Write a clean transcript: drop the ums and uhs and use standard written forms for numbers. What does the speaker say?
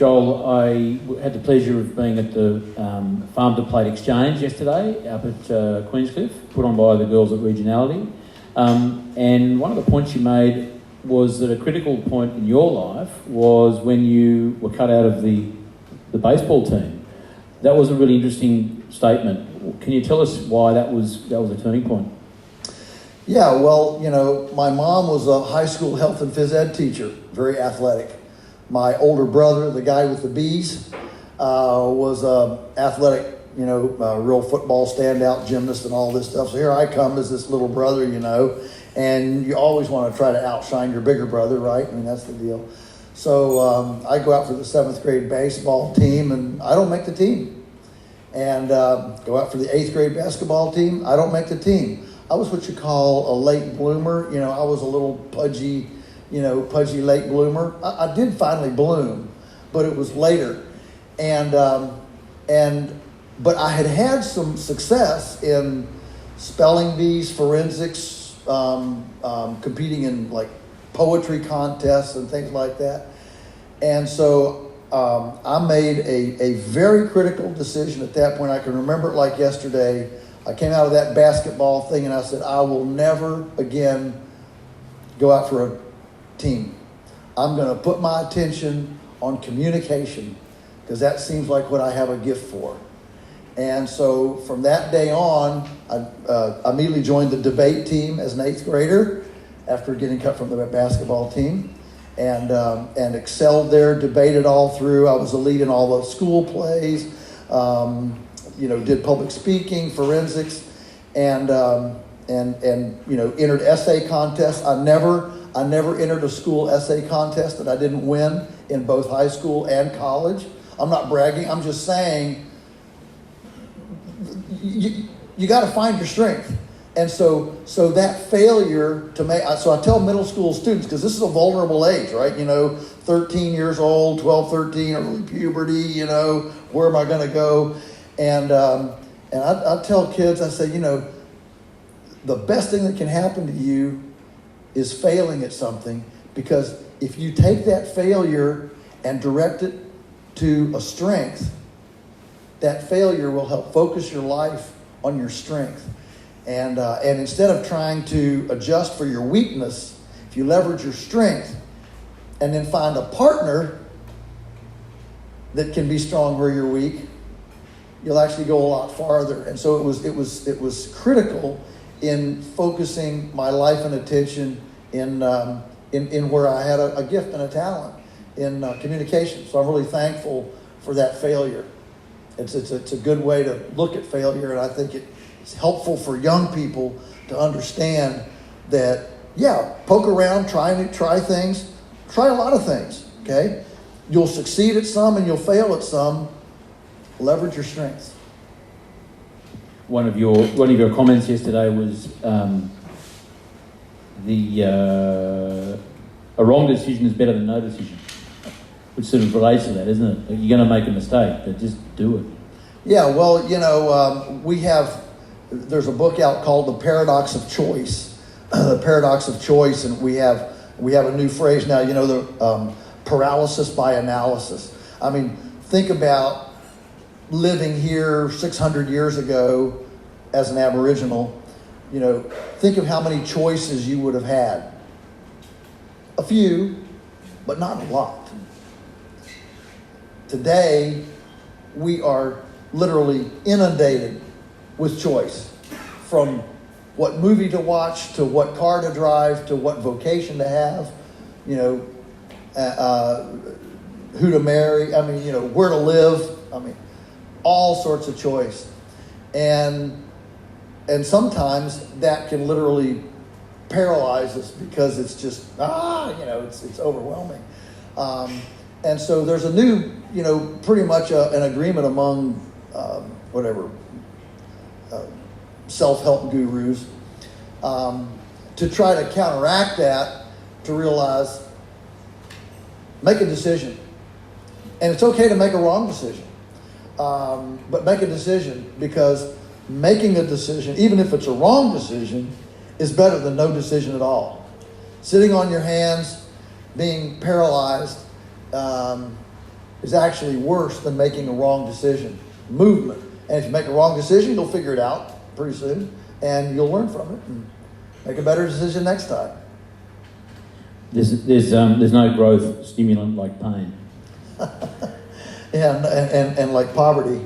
Joel, I had the pleasure of being at the Farm to Plate Exchange yesterday up at Queenscliff, put on by the girls at Regionality. And one of the points you made was that a critical point in your life was when you were cut out of the baseball team. That was a really interesting statement. Can you tell us why that was a turning point? Yeah, well, my mom was a high school health and phys ed teacher, very athletic. My older brother, the guy with the bees, was a athletic, real football standout gymnast and all this stuff. So here I come as this little brother, and you always want to try to outshine your bigger brother, right? I mean, that's the deal. So I go out for the 7th grade baseball team, and I don't make the team. And go out for the 8th grade basketball team, I don't make the team. I was what you call a late bloomer. I was a little pudgy late bloomer. I did finally bloom, but it was later. But I had some success in spelling bees, forensics, competing in like poetry contests and things like that. And so I made a very critical decision at that point. I can remember it like yesterday. I came out of that basketball thing and I said, I will never again go out for a team. I'm going to put my attention on communication because that seems like what I have a gift for. And so from that day on, I immediately joined the debate team as an 8th grader after getting cut from the basketball team and excelled there, debated all through. I was the lead in all the school plays. Did public speaking, forensics, and entered essay contests. I never entered a school essay contest that I didn't win in both high school and college. I'm not bragging. I'm just saying you got to find your strength. And so that failure to make, so I tell middle school students, because this is a vulnerable age, right? 13 years old, 12, 13, early puberty, where am I going to go? And I tell kids, I say, the best thing that can happen to you is failing at something, because if you take that failure and direct it to a strength, that failure will help focus your life on your strength. And instead of trying to adjust for your weakness, if you leverage your strength and then find a partner that can be strong where you're weak, you'll actually go a lot farther. And so it was critical in focusing my life and attention in where I had a gift and a talent in communication. So I'm really thankful for that failure. It's a good way to look at failure, and I think it's helpful for young people to understand that, poke around, try things, try a lot of things, okay? You'll succeed at some and you'll fail at some. Leverage your strengths. One of your comments yesterday was a wrong decision is better than no decision, which sort of relates to that, isn't it? Like, you're going to make a mistake, but just do it. Yeah, well, there's a book out called The Paradox of Choice. The Paradox of Choice, and we have a new phrase now, the paralysis by analysis. I mean, think about living here 600 years ago as an Aboriginal. Think of how many choices you would have had. A few, but not a lot. Today, we are literally inundated with choice, from what movie to watch, to what car to drive, to what vocation to have, who to marry, where to live, all sorts of choice. And sometimes that can literally paralyze us because it's just, it's overwhelming. And so there's a new, pretty much an agreement among self-help gurus to try to counteract that, to realize, make a decision. And it's okay to make a wrong decision. But make a decision, because making a decision, even if it's a wrong decision, is better than no decision at all. Sitting on your hands, being paralyzed, is actually worse than making a wrong decision. Movement. And if you make a wrong decision, you'll figure it out pretty soon, and you'll learn from it and make a better decision next time. There's no growth stimulant like pain. And like poverty.